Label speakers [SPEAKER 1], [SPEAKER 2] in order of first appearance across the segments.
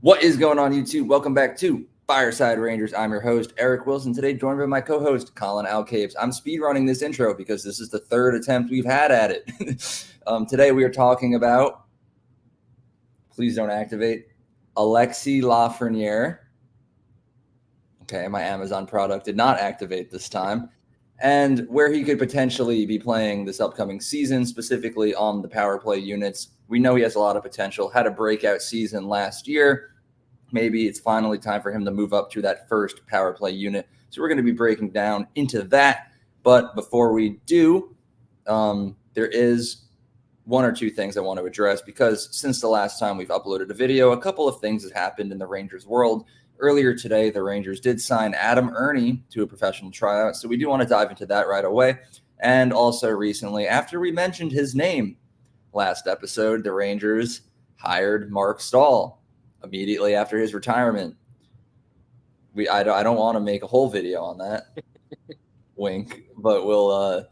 [SPEAKER 1] What is going on, YouTube? Welcome back to Fireside Rangers. I'm your host, Eric Wilson. Today, joined by my co-host, Colin Alcaves. I'm speedrunning this intro because this is the third attempt we've had at it. Today, we are talking about, please don't activate, Alexis Lafreniere. Okay, my Amazon product did not activate this time. And where he could potentially be playing this upcoming season, specifically on the power play units. We know he has a lot of potential, had a breakout season last year. Maybe it's finally time for him to move up to that first power play unit. So we're going to be breaking down into that. But before we do, there is one or two things I want to address, because since the last time we've uploaded a video, a couple of things have happened in the Rangers world. Earlier today, the Rangers did sign Erne to a professional tryout. So we do want to dive into that right away. And also recently, after we mentioned his name last episode, the Rangers hired Mark Staal immediately after his retirement. I don't want to make a whole video on that. Wink, but we'll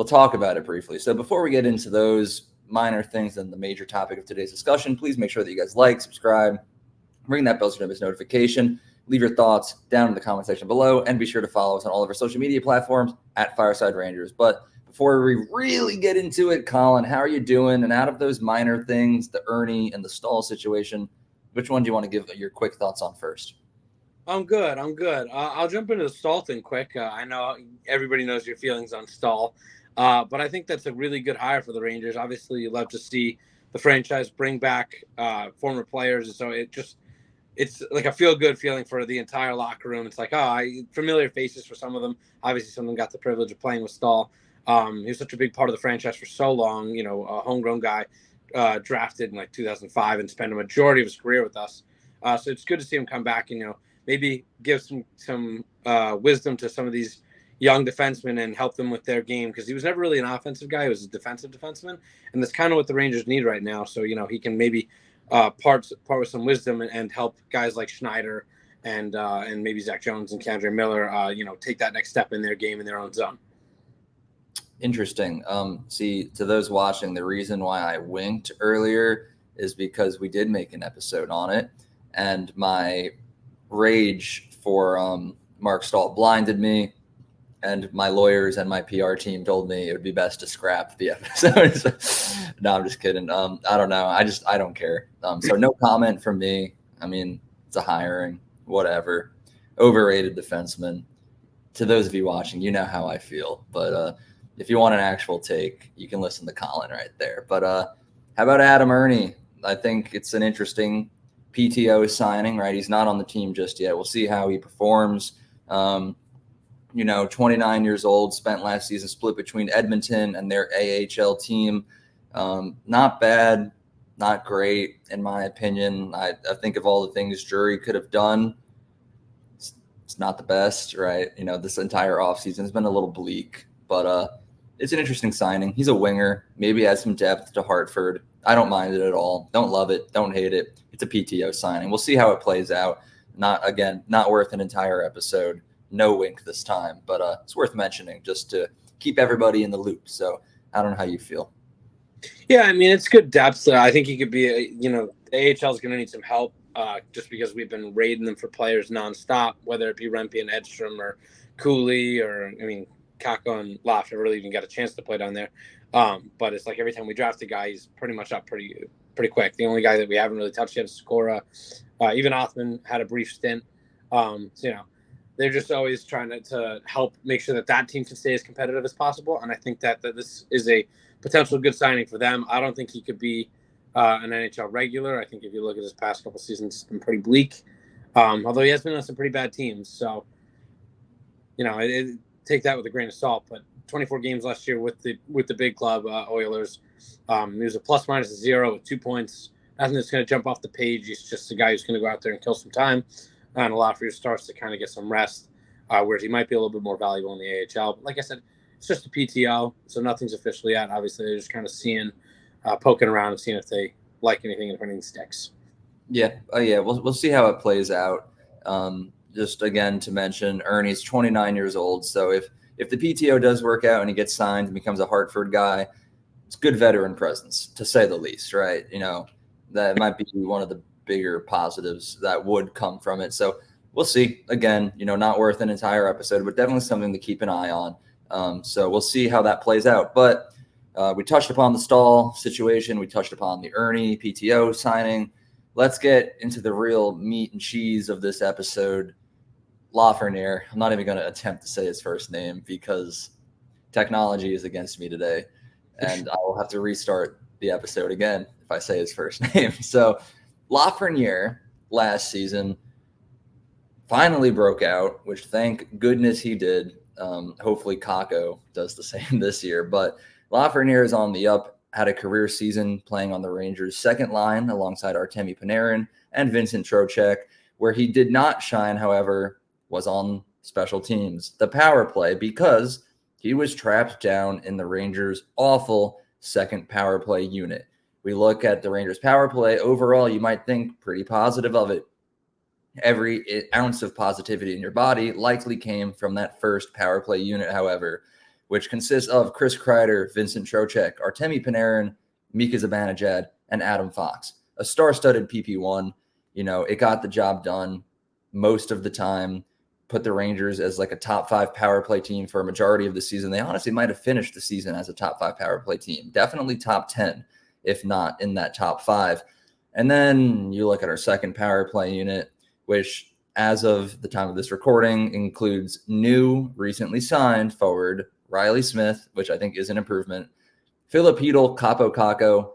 [SPEAKER 1] talk about it briefly. So before we get into those minor things and the major topic of today's discussion, please make sure that you guys like, subscribe, ring that bell so you don't miss notification. Leave your thoughts down in the comment section below, and be sure to follow us on all of our social media platforms at Fireside Rangers. But before we really get into it, Colin, how are you doing? And out of those minor things, the Erne and the Staal situation, which one do you want to give your quick thoughts on first?
[SPEAKER 2] I'm good. I'll jump into the Staal thing quick. I know everybody knows your feelings on Staal, but I think that's a really good hire for the Rangers. Obviously, you love to see the franchise bring back former players, so it's like a feel-good feeling for the entire locker room. It's like, familiar faces for some of them. Obviously, some of them got the privilege of playing with Staal. He was such a big part of the franchise for so long, a homegrown guy. Drafted in like 2005 and spent a majority of his career with us. So it's good to see him come back and, maybe give some wisdom to some of these young defensemen and help them with their game, because he was never really an offensive guy. He was a defensive defenseman, and that's kind of what the Rangers need right now. So, he can maybe part with some wisdom and help guys like Schneider and maybe Zach Jones and K'Andre Miller, take that next step in their game in their own zone.
[SPEAKER 1] Interesting. See, to those watching, the reason why I winked earlier is because we did make an episode on it, and my rage for Mark Staal blinded me, and my lawyers and my PR team told me it would be best to scrap the episode. No, I'm just kidding. I don't know. I don't care. So no comment from me. I mean, it's a hiring, whatever. Overrated defenseman. To those of you watching, you know how I feel, but if you want an actual take, you can listen to Colin right there. But how about Adam Erne? I think it's an interesting PTO signing, right? He's not on the team just yet. We'll see how he performs. 29 years old, spent last season split between Edmonton and their AHL team. Not bad, not great, in my opinion. I think of all the things Drury could have done, it's not the best, right? This entire offseason has been a little bleak, but it's an interesting signing. He's a winger, maybe adds some depth to Hartford. I don't mind it at all. Don't love it. Don't hate it. It's a PTO signing. We'll see how it plays out. Not worth an entire episode. No wink this time, but it's worth mentioning just to keep everybody in the loop. So I don't know how you feel.
[SPEAKER 2] Yeah, I mean, it's good depth. I think he could be, the AHL is going to need some help just because we've been raiding them for players nonstop, whether it be Rempe and Edstrom or Cooley or, Kako and Laf never really even got a chance to play down there. But it's like every time we draft a guy, he's pretty much up pretty quick. The only guy that we haven't really touched yet is Skora. Even Othman had a brief stint. They're just always trying to help make sure that team can stay as competitive as possible. And I think that this is a potential good signing for them. I don't think he could be an NHL regular. I think if you look at his past couple seasons, it's been pretty bleak. Although he has been on some pretty bad teams. So, take that with a grain of salt, but 24 games last year with the big club Oilers. He was a ±0 with 2 points. Nothing that's going to jump off the page. He's just a guy who's going to go out there and kill some time and allow for your stars to kind of get some rest, whereas he might be a little bit more valuable in the AHL. But like I said, it's just a PTO, so nothing's official yet. Obviously, they're just kind of seeing, poking around and seeing if they like anything and if anything sticks.
[SPEAKER 1] Yeah. We'll see how it plays out. Just again to mention, Ernie's 29 years old. So if the PTO does work out and he gets signed and becomes a Hartford guy, it's good veteran presence, to say the least, right? That might be one of the bigger positives that would come from it. So we'll see. Again, not worth an entire episode, but definitely something to keep an eye on. So we'll see how that plays out. But we touched upon the Staal situation. We touched upon the Erne PTO signing. Let's get into the real meat and cheese of this episode. Lafreniere. I'm not even going to attempt to say his first name because technology is against me today, and I will have to restart the episode again if I say his first name. So Lafreniere last season finally broke out, which thank goodness he did. Hopefully Kako does the same this year, but Lafreniere is on the up, had a career season playing on the Rangers' second line alongside Artemi Panarin and Vincent Trocheck. Where he did not shine, however, was on special teams, the power play, because he was trapped down in the Rangers' awful second power play unit. We look at the Rangers' power play. Overall, you might think pretty positive of it. Every ounce of positivity in your body likely came from that first power play unit, however, which consists of Chris Kreider, Vincent Trocheck, Artemi Panarin, Mika Zibanejad, and Adam Fox. A star-studded PP1. It got the job done most of the time. Put the Rangers as like a top 5 power play team for a majority of the season. They honestly might have finished the season as a top 5 power play team. Definitely top 10, if not in that top 5. And then you look at our second power play unit, which as of the time of this recording includes new, recently signed forward Riley Smith, which I think is an improvement, Philip Hedl, Capo Kako,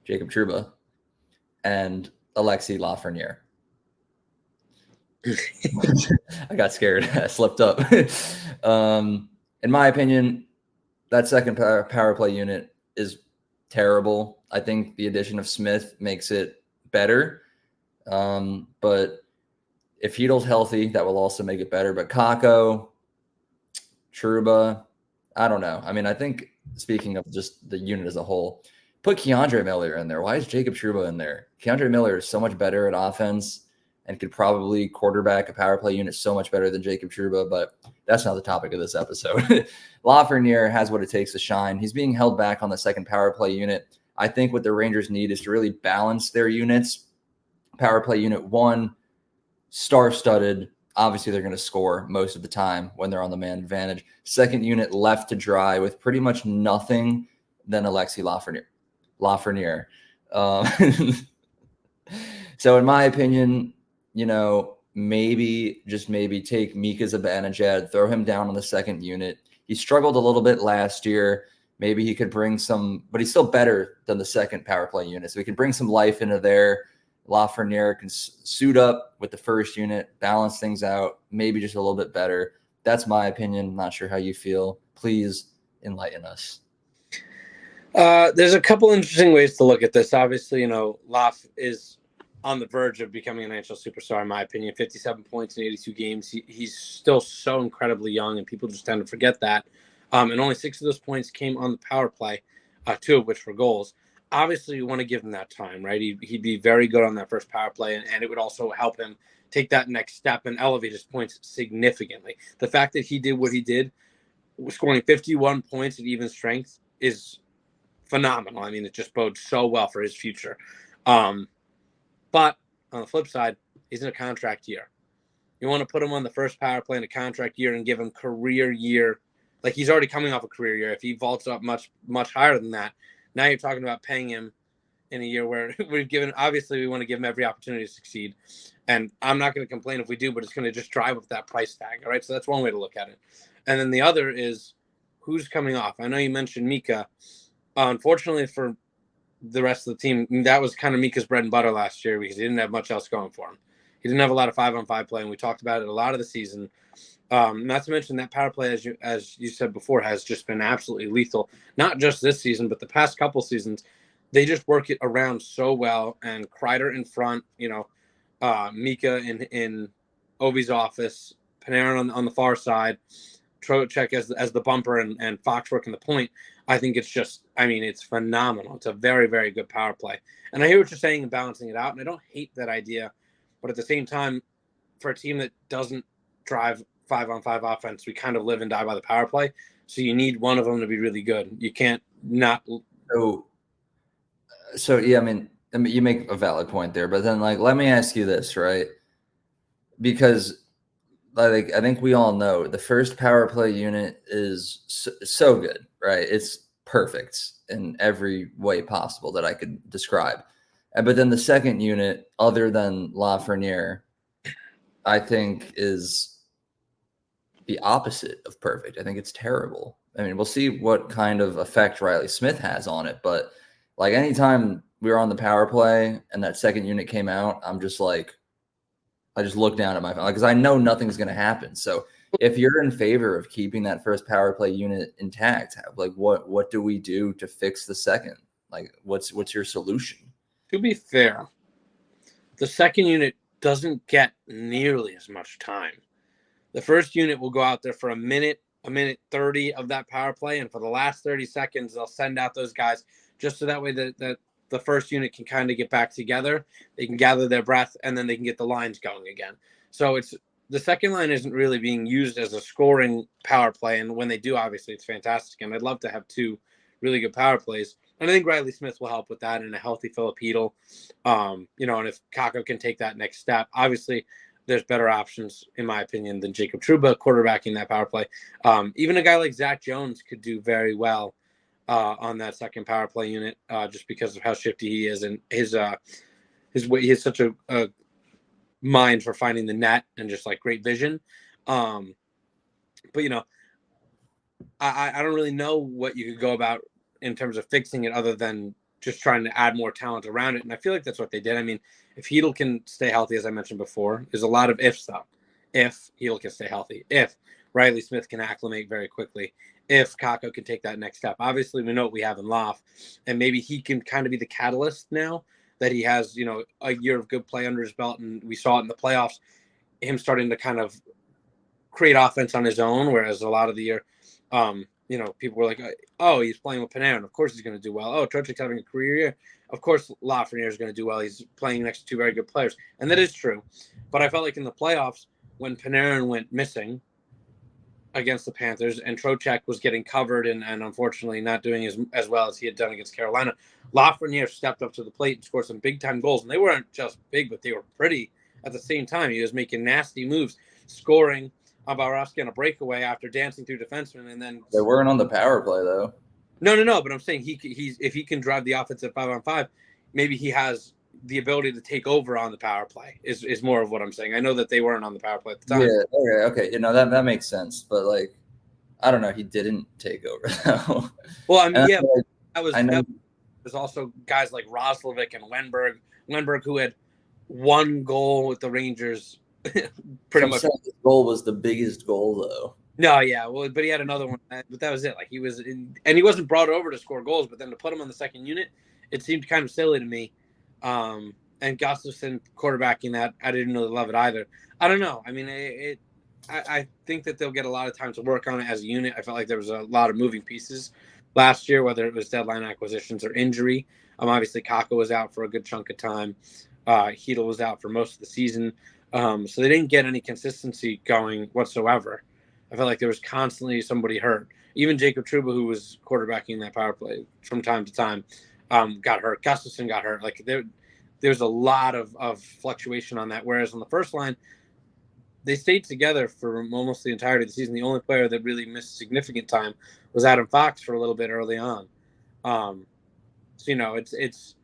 [SPEAKER 1] Jacob Trouba, and Alexis Lafreniere. I got scared. I slipped up. In my opinion, that second power play unit is terrible. I think the addition of Smith makes it better. But if Hedl's healthy, that will also make it better. But Kako, Trouba, I don't know. I mean, I think speaking of just the unit as a whole, put Keandre Miller in there. Why is Jacob Trouba in there? Keandre Miller is so much better at offense and could probably quarterback a power play unit so much better than Jacob Trouba, but that's not the topic of this episode. Lafreniere has what it takes to shine. He's being held back on the second power play unit. I think what the Rangers need is to really balance their units. Power play unit 1, star-studded. Obviously, they're going to score most of the time when they're on the man advantage. Second unit left to dry with pretty much nothing than Alexis Lafreniere. So in my opinion, maybe take Mika Zibanejad, throw him down on the second unit. He struggled a little bit last year. Maybe he could bring some, but he's still better than the second power play unit. So he could bring some life into there. Lafreniere can suit up with the first unit, balance things out, maybe just a little bit better. That's my opinion. Not sure how you feel. Please enlighten us.
[SPEAKER 2] There's a couple interesting ways to look at this. Obviously, Laf is on the verge of becoming an NHL superstar, in my opinion. 57 points in 82 games. He's still so incredibly young, and people just tend to forget that. And only 6 of those points came on the power play, 2 of which were goals. Obviously, you want to give him that time, right? He'd be very good on that first power play, and it would also help him take that next step and elevate his points significantly. The fact that he did what he did, scoring 51 points at even strength, is phenomenal. I mean, it just bodes so well for his future. But on the flip side, he's in a contract year. You want to put him on the first power play in a contract year and give him career year. Like, he's already coming off a career year. If he vaults up much, much higher than that, now you're talking about paying him in a year where obviously we want to give him every opportunity to succeed. And I'm not going to complain if we do, but it's going to just drive up that price tag. All right. So that's one way to look at it. And then the other is who's coming off. I know you mentioned Mika. Unfortunately for the rest of the team, that was kind of Mika's bread and butter last year because he didn't have much else going for him. He didn't have a lot of 5-on-5 play, and we talked about it a lot of the season. Not to mention that power play, as you said before, has just been absolutely lethal. Not just this season, but the past couple seasons. They just work it around so well. And Kreider in front, Mika in Ovi's office, Panarin on the far side, Trocheck as the bumper, and Fox working the point. I think it's phenomenal. It's a very, very good power play. And I hear what you're saying and balancing it out, and I don't hate that idea. But at the same time, for a team that doesn't drive 5-on-5 offense, we kind of live and die by the power play. So you need one of them to be really good. You can't not.
[SPEAKER 1] So yeah, I mean, I mean, you make a valid point there, but then like, let me ask you this, right? Because like, I think we all know the first power play unit is so good, right? It's perfect in every way possible that I could describe. But then the second unit, other than Lafreniere, I think is the opposite of perfect. I think it's terrible. I mean, we'll see what kind of effect Riley Smith has on it, but like anytime we were on the power play and that second unit came out, I'm just like, I just look down at my phone because I know nothing's going to happen. So if you're in favor of keeping that first power play unit intact, like what do we do to fix the second? Like what's your solution?
[SPEAKER 2] To be fair, the second unit doesn't get nearly as much time. The first unit will go out there for a minute 30 of that power play, and for the last 30 seconds, they'll send out those guys just so that way that the first unit can kind of get back together. They can gather their breath, and then they can get the lines going again. So it's the second line isn't really being used as a scoring power play, and when they do, obviously, it's fantastic. And I'd love to have two really good power plays. And I think Riley Smith will help with that, and a healthy Filipino. And if Kakko can take that next step, obviously there's better options, in my opinion, than Jacob Trouba quarterbacking that power play. Even a guy like Zach Jones could do very well on that second power play unit, just because of how shifty he is and his way. He has such a mind for finding the net and just like great vision. But I don't really know what you could go about in terms of fixing it other than just trying to add more talent around it. And I feel like that's what they did. I mean, if Hedl can stay healthy, as I mentioned before, there's a lot of ifs though. If Hedl can stay healthy, if Riley Smith can acclimate very quickly, if Kakko can take that next step. Obviously, we know what we have in Loff, and maybe he can kind of be the catalyst now that he has, a year of good play under his belt. And we saw it in the playoffs, him starting to kind of create offense on his own, whereas a lot of the year, people were like, oh, he's playing with Panarin. Of course he's going to do well. Oh, Trocek's having a career year. Of course Lafreniere is going to do well. He's playing next to two very good players. And that is true. But I felt like in the playoffs, when Panarin went missing against the Panthers and Trocheck was getting covered and unfortunately not doing as well as he had done against Carolina, Lafreniere stepped up to the plate and scored some big-time goals. And they weren't just big, but they were pretty at the same time. He was making nasty moves, scoring on Bobrovsky on a breakaway after dancing through defensemen, and then
[SPEAKER 1] They weren't on the power play though.
[SPEAKER 2] No. But I'm saying he's if he can drive the offense at 5-on-5, maybe he has the ability to take over on the power play. Is more of what I'm saying. I know that they weren't on the power play at the time.
[SPEAKER 1] Yeah. Okay. That makes sense. But like, I don't know. He didn't take over though.
[SPEAKER 2] Well, I mean, yeah,
[SPEAKER 1] like,
[SPEAKER 2] there's also guys like Roslovic and Wenberg who had one goal with the Rangers. Pretty much.
[SPEAKER 1] His goal was the biggest goal though.
[SPEAKER 2] No, yeah, well, but he had another one, but that was it. Like he wasn't brought over to score goals, but then to put him on the second unit, it seemed kind of silly to me. And Gustafsson quarterbacking that, I didn't really love it either. I don't know. I mean, I think that they'll get a lot of time to work on it as a unit. I felt like there was a lot of moving pieces last year, whether it was deadline acquisitions or injury. Obviously, Kakko was out for a good chunk of time. Hedl was out for most of the season. So they didn't get any consistency going whatsoever. I felt like there was constantly somebody hurt. Even Jacob Trouba, who was quarterbacking that power play from time to time, got hurt. Gustafsson got hurt. Like there's a lot of fluctuation on that. Whereas on the first line, they stayed together for almost the entirety of the season. The only player that really missed significant time was Adam Fox for a little bit early on. It's.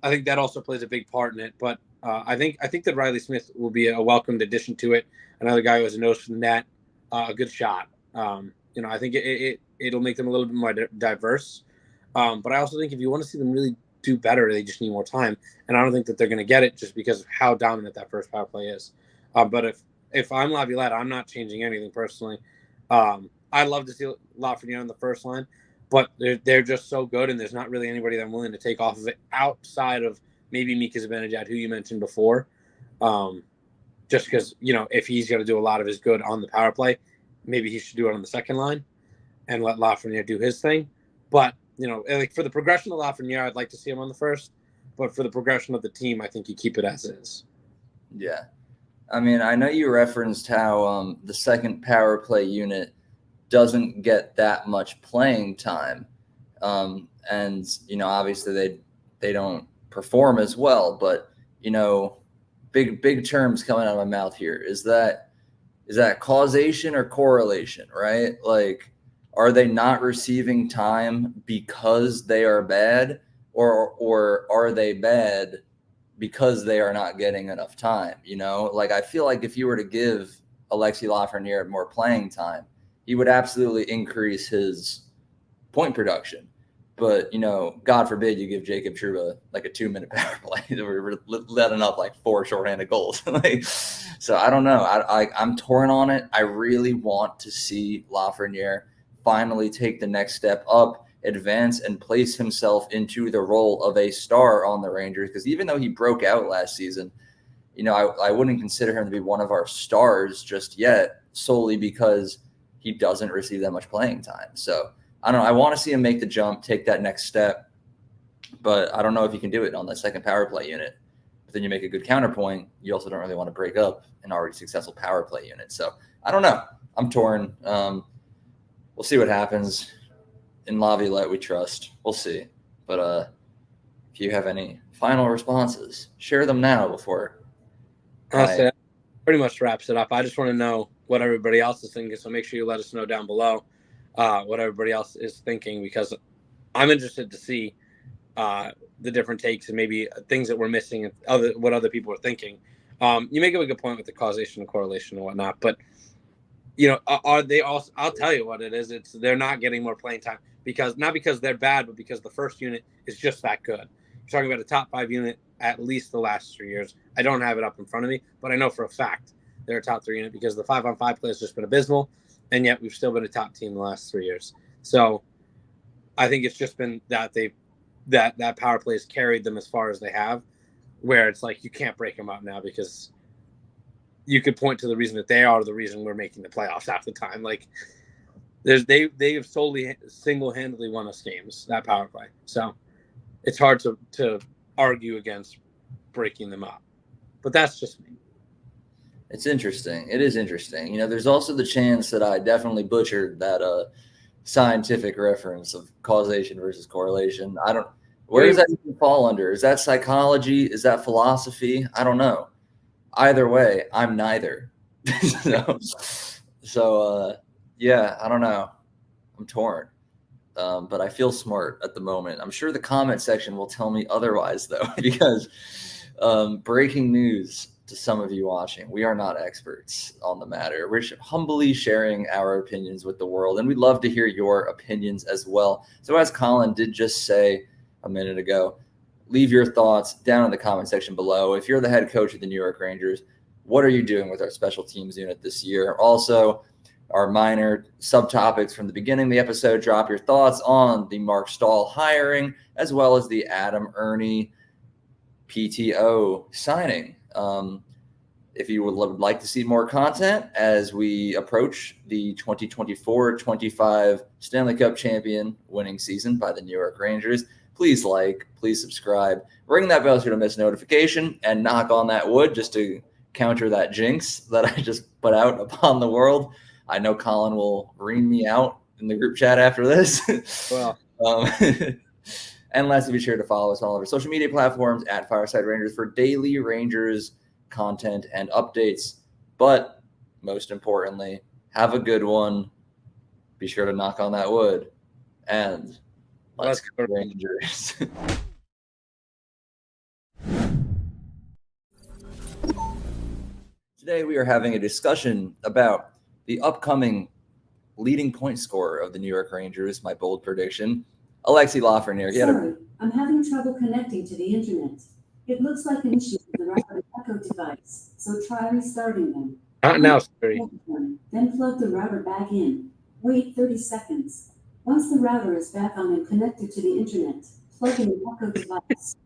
[SPEAKER 2] I think that also plays a big part in it. But I think that Riley Smith will be a welcomed addition to it. Another guy who has a nose for the net, a good shot. I think it'll make them a little bit more diverse. But I also think if you want to see them really do better, they just need more time. And I don't think that they're going to get it just because of how dominant that first power play is. But if I'm Laviolette, I'm not changing anything personally. I'd love to see Lafreniere on the first line, but they're just so good, and there's not really anybody that I'm willing to take off of it outside of maybe Mika Zibanejad, who you mentioned before. Just because, if he's going to do a lot of his good on the power play, maybe he should do it on the second line and let Lafreniere do his thing. But, like for the progression of Lafreniere, I'd like to see him on the first. But for the progression of the team, I think you keep it as is.
[SPEAKER 1] Yeah. I mean, I know you referenced how the second power play unit doesn't get that much playing time. And, obviously they don't perform as well. But, big terms coming out of my mouth here. Is that causation or correlation, right? Like, are they not receiving time because they are bad, or are they bad because they are not getting enough time? Like, I feel like if you were to give Alexi Lafreniere more playing time, he would absolutely increase his point production. But, God forbid you give Jacob Trouba like a 2-minute power play that we're letting up like 4 shorthanded goals. So I don't know. I'm torn on it. I really want to see Lafreniere finally take the next step up, advance, and place himself into the role of a star on the Rangers. Because even though he broke out last season, I wouldn't consider him to be one of our stars just yet, solely because he doesn't receive that much playing time. So I don't know. I want to see him make the jump, take that next step, but I don't know if he can do it on the second power play unit. But then you make a good counterpoint. You also don't really want to break up an already successful power play unit. So I don't know. I'm torn. We'll see what happens. In Laviolette, we trust. We'll see. But if you have any final responses, share them now before.
[SPEAKER 2] Honestly, that pretty much wraps it up. I just want to know what everybody else is thinking. So make sure you let us know down below what everybody else is thinking, because I'm interested to see the different takes and maybe things that we're missing and what other people are thinking. You make a good point with the causation and correlation and whatnot, but are they also? I'll tell you what it is. They're not getting more playing time not because they're bad, but because the first unit is just that good. You're talking about a top 5 unit at least the last 3 years. I don't have it up in front of me, but I know for a fact they're a top 3 unit because the 5-on-5 play has just been abysmal, and yet we've still been a top team the last 3 years. So I think it's just been that that power play has carried them as far as they have, where it's like you can't break them up now because you could point to the reason that they are the reason we're making the playoffs half the time. Like they have single-handedly won us games, that power play. So it's hard to argue against breaking them up. But that's just me.
[SPEAKER 1] It's interesting. It is interesting. There's also the chance that I definitely butchered that scientific reference of causation versus correlation. Where does that even fall under? Is that psychology? Is that philosophy? I don't know. Either way, I'm neither. So yeah, I don't know. I'm torn. But I feel smart at the moment. I'm sure the comment section will tell me otherwise, though, because breaking news to some of you watching, we are not experts on the matter. We're humbly sharing our opinions with the world, and we'd love to hear your opinions as well. So as Colin did just say a minute ago, leave your thoughts down in the comment section below. If you're the head coach of the New York Rangers, what are you doing with our special teams unit this year? Also, our minor subtopics from the beginning of the episode, drop your thoughts on the Mark Staal hiring, as well as the Adam Erne PTO signing. If you would like to see more content as we approach the 2024-25 Stanley Cup champion winning season by the New York Rangers, please please subscribe, ring that bell so you don't miss notification, and knock on that wood just to counter that jinx that I just put out upon the world. I know Colin will ream me out in the group chat after this.
[SPEAKER 2] Well,
[SPEAKER 1] and lastly, be sure to follow us on all of our social media platforms at Fireside Rangers for daily Rangers content and updates. But most importantly, have a good one. Be sure to knock on that wood. And let's go Rangers. Today we are having a discussion about the upcoming leading point scorer of the New York Rangers, my bold prediction, Alexi Lafreniere.
[SPEAKER 3] Sorry, I'm having trouble connecting to the internet. It looks like an issue with the router echo device, so try restarting them.
[SPEAKER 2] Not now, Siri.
[SPEAKER 3] Then plug the router back in. Wait 30 seconds. Once the router is back on and connected to the internet, plug in the echo device.